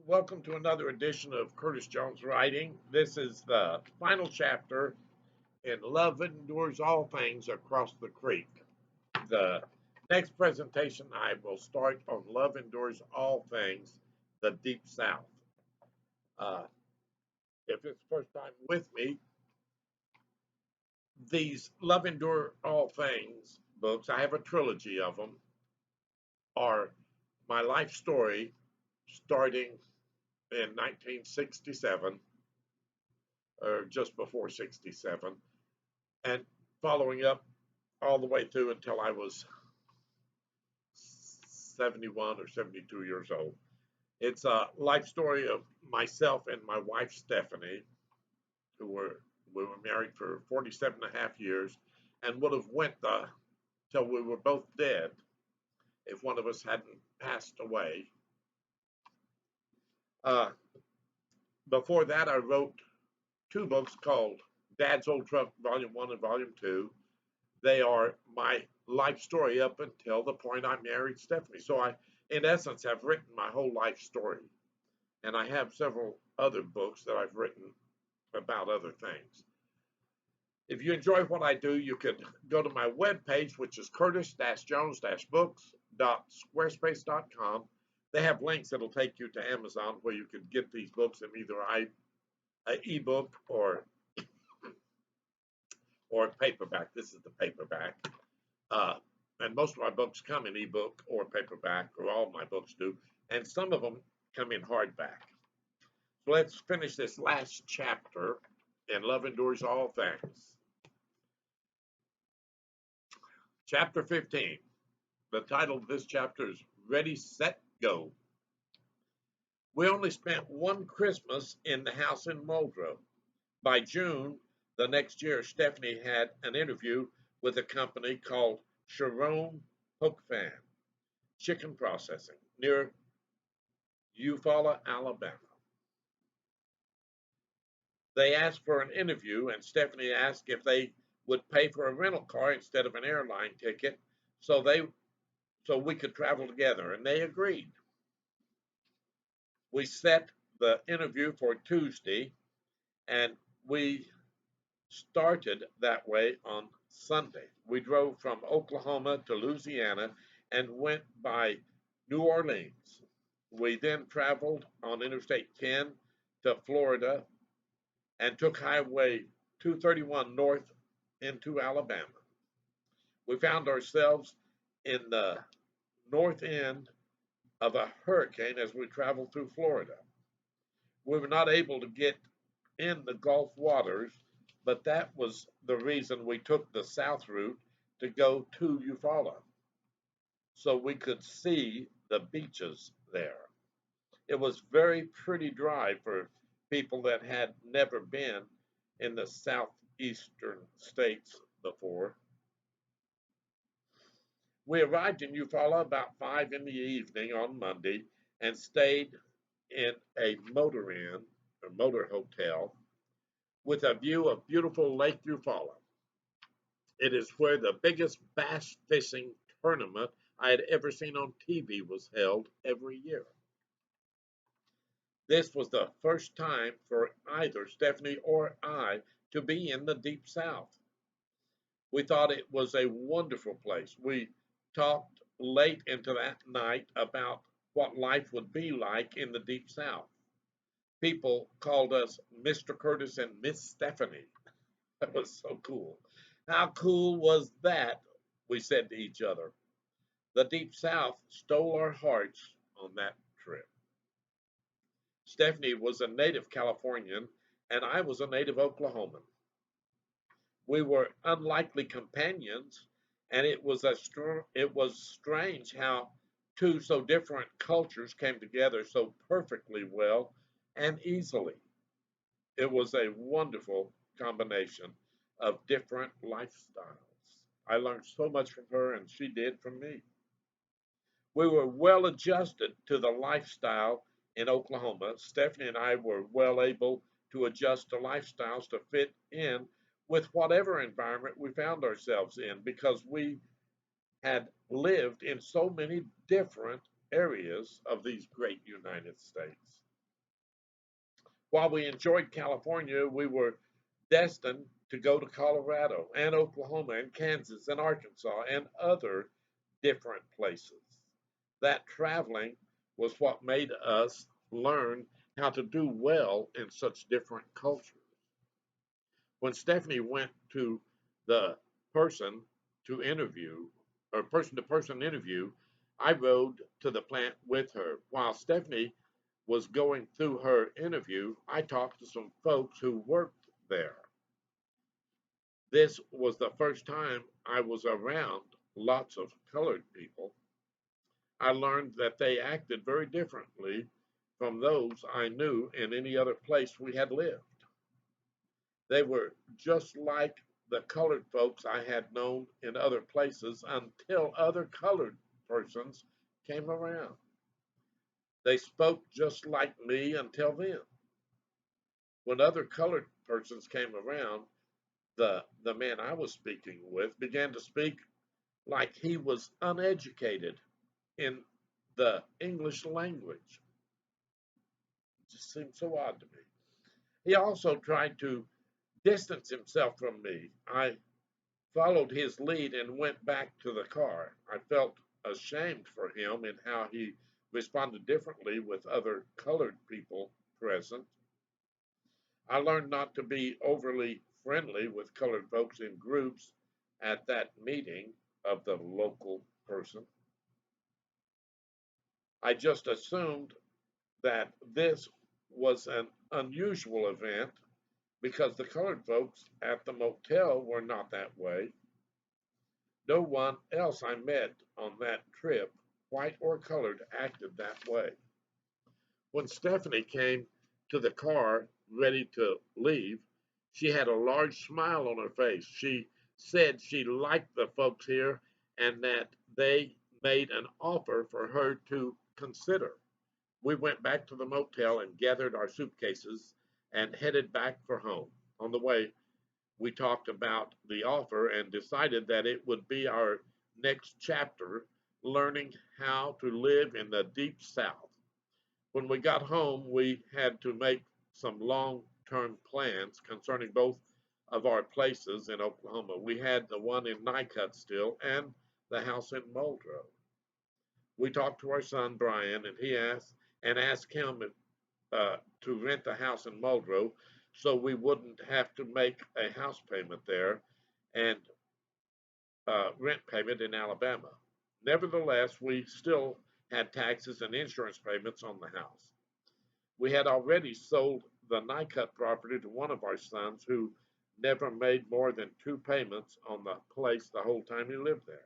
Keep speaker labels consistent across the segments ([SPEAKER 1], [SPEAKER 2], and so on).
[SPEAKER 1] Welcome to another edition of Curtis Jones Writing. This is the final chapter in Love Endures All Things Across the Creek. The next presentation I will start on Love Endures All Things, the Deep South. Uh, if it's first time with me, these Love Endure All Things books, I have a trilogy of them, are my life story starting in 1967 or just before 67, and following up all the way through until I was 71 or 72 years old. It's a life story of myself and my wife Stephanie, who were we were married for 47 and a half years, and would have went till we were both dead if one of us hadn't passed away. Uh, Before that, I wrote two books called Dad's Old Truck, Volume 1 and Volume 2. They are my life story up until the point I married Stephanie. So I, in essence, have written my whole life story. And I have several other books that I've written about other things. If you enjoy what I do, you can go to my webpage, which is curtis-jones-books.squarespace.com. They have links that'll take you to Amazon where you can get these books in either an ebook or paperback. This is the paperback. Uh, and most of my books come in ebook or paperback, or all my books do, and some of them come in hardback. So let's finish this last chapter in Love Endures All Things. Chapter 15. The title of this chapter is Ready, Set, Go. We only spent one Christmas in the house in Muldrow. By June the next year, Stephanie had an interview with a company called Ch.15 Chicken Processing near Eufaula, Alabama. They asked for an interview, and Stephanie asked if they would pay for a rental car instead of an airline ticket, so we could travel together, and they agreed. We set the interview for Tuesday, and we started that way on Sunday. We drove from Oklahoma to Louisiana and went by New Orleans. We then traveled on Interstate 10 to Florida and took Highway 231 north into Alabama. We found ourselves in the north end of a hurricane as we traveled through Florida. We were not able to get in the Gulf waters, but that was the reason we took the south route to go to Eufaula, so we could see the beaches there. It was very pretty drive for people that had never been in the southeastern states before. We arrived in Eufaula about 5 in the evening on Monday and stayed in a motor inn or motor hotel with a view of beautiful Lake Eufaula. It is where the biggest bass fishing tournament I had ever seen on TV was held every year. This was the first time for either Stephanie or I to be in the Deep South. We thought it was a wonderful place. We talked late into that night about what life would be like in the Deep South. People called us Mr. Curtis and Miss Stephanie. That was so cool. How cool was that? We said to each other. The Deep South stole our hearts on that trip. Stephanie was a native Californian, and I was a native Oklahoman. We were unlikely companions, and it was strange how two so different cultures came together so perfectly well and easily. It was a wonderful combination of different lifestyles. I learned so much from her, and she did from me. We were well adjusted to the lifestyle in Oklahoma. Stephanie and I were well able to adjust to lifestyles to fit in with whatever environment we found ourselves in because we had lived in so many different areas of these great United States. While we enjoyed California, we were destined to go to Colorado and Oklahoma and Kansas and Arkansas and other different places. That traveling was what made us learn how to do well in such different cultures. When Stephanie went to the person to interview, or person to person interview, I rode to the plant with her. While Stephanie was going through her interview, I talked to some folks who worked there. This was the first time I was around lots of colored people. I learned that they acted very differently from those I knew in any other place we had lived. They were just like the colored folks I had known in other places until other colored persons came around. They spoke just like me until then. When other colored persons came around, the man I was speaking with began to speak like he was uneducated in the English language. It just seemed so odd to me. He also tried to distance himself from me. I followed his lead and went back to the car. I felt ashamed for him in how he responded differently with other colored people present. I learned not to be overly friendly with colored folks in groups at that meeting of the local person. I just assumed that this was an unusual event because the colored folks at the motel were not that way. No one else I met on that trip, white or colored, acted that way. When Stephanie came to the car ready to leave, she had a large smile on her face. She said she liked the folks here and that they made an offer for her to consider. We went back to the motel and gathered our suitcases and headed back for home. On the way, we talked about the offer and decided that it would be our next chapter, learning how to live in the deep south. When we got home, we had to make some long term plans concerning both of our places in Oklahoma. We had the one in Nycut still and the house in Muldrow. We talked to our son Brian, and he asked him to rent the house in Muldrow, so we wouldn't have to make a house payment there and rent payment in Alabama. Nevertheless, we still had taxes and insurance payments on the house. We had already sold the Nycut property to one of our sons who never made more than two payments on the place the whole time he lived there.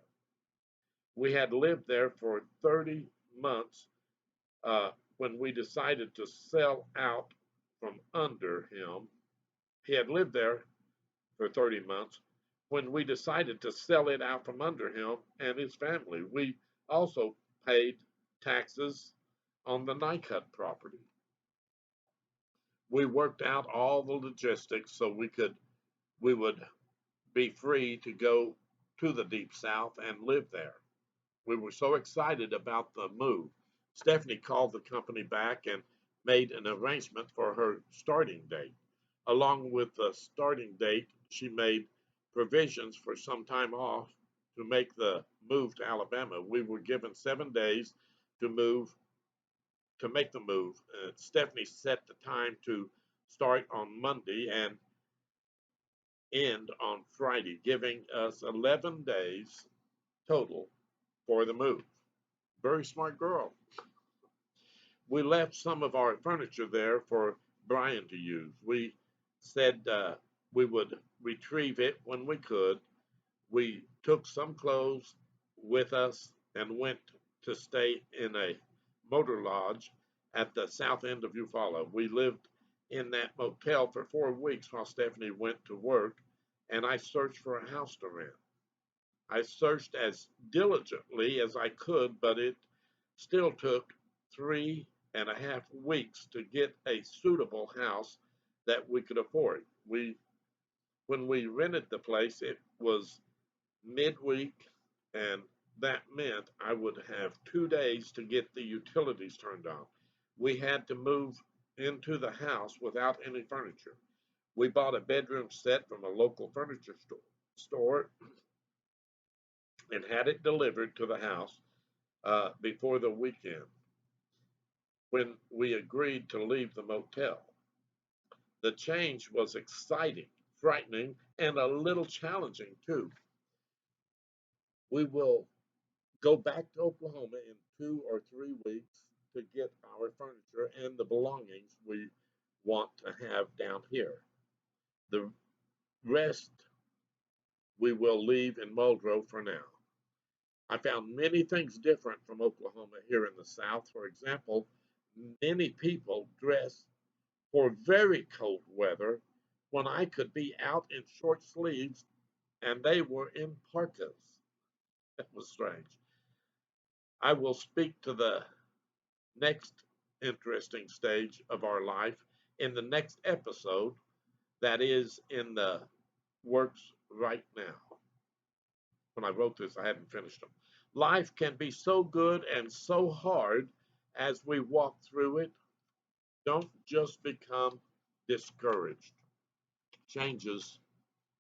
[SPEAKER 1] We had lived there for 30 months when we decided to sell out from under him. He had lived there for 30 months when we decided to sell it out from under him and his family. We also paid taxes on the Nycut property. We worked out all the logistics so we would be free to go to the deep south and live there. We were so excited about the move. Stephanie called the company back and made an arrangement for her starting date. Along with the starting date, she made provisions for some time off to make the move to Alabama. We were given 7 days to move to make the move. Stephanie set the time to start on Monday and end on Friday, giving us 11 days total for the move. Very smart girl. We left some of our furniture there for Brian to use. We said we would retrieve it when we could. We took some clothes with us and went to stay in a motor lodge at the south end of Eufaula. We lived in that motel for 4 weeks while Stephanie went to work, and I searched for a house to rent. I searched as diligently as I could, but it still took 3.5 weeks to get a suitable house that we could afford. When we rented the place, it was midweek, and that meant I would have 2 days to get the utilities turned on. We had to move into the house without any furniture. We bought a bedroom set from a local furniture store and had it delivered to the house before the weekend when we agreed to leave the motel. The change was exciting, frightening, and a little challenging too. We will go back to Oklahoma in 2 or 3 weeks to get our furniture and the belongings we want to have down here. The rest we will leave in Muldrow for now. I found many things different from Oklahoma here in the South. For example, many people dress for very cold weather when I could be out in short sleeves and they were in parkas. That was strange. I will speak to the next interesting stage of our life in the next episode that is in the works right now. When I wrote this, I hadn't finished them. Life can be so good and so hard as we walk through it. Don't just become discouraged. Changes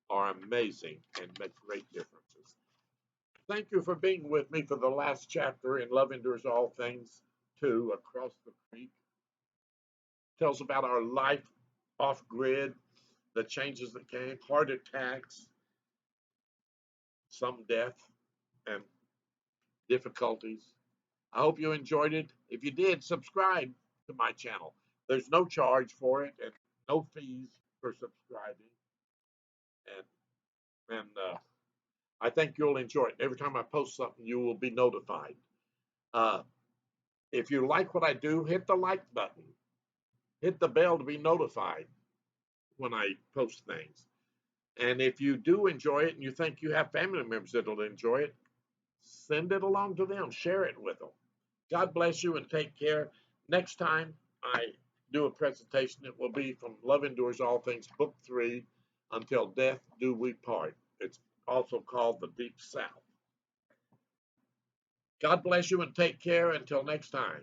[SPEAKER 1] are amazing and make great differences. Thank you for being with me for the last chapter in Love Endures All Things 2 Across the Creek. Tells about our life off grid, the changes that came, heart attacks, some death, and difficulties. I hope you enjoyed it. If you did, subscribe to my channel. There's no charge for it and no fees for subscribing. And I think you'll enjoy it. Every time I post something, you will be notified. Uh, if you like what I do, hit the like button. Hit the bell to be notified when I post things. And if you do enjoy it and you think you have family members that'll enjoy it, send it along to them. Share it with them. God bless you and take care. Next time I do a presentation, it will be from Love Endures All Things, Book 3, Until Death Do We Part. It's also called The Deep South. God bless you and take care. Until next time.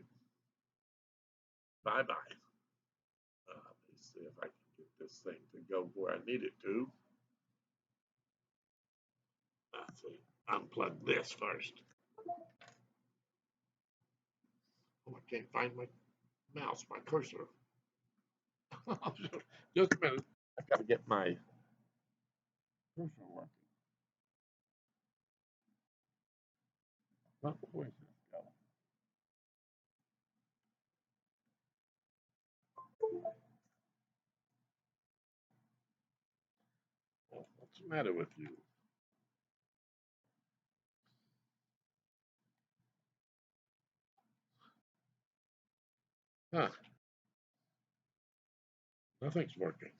[SPEAKER 1] Bye bye. Let me see if I can get this thing to go where I need it to. Let's see. Unplug this first. Oh, I can't find my mouse, my cursor. Just a minute. I got to get my cursor working. Where's this go? What's the matter with you? Huh? Nothing's working.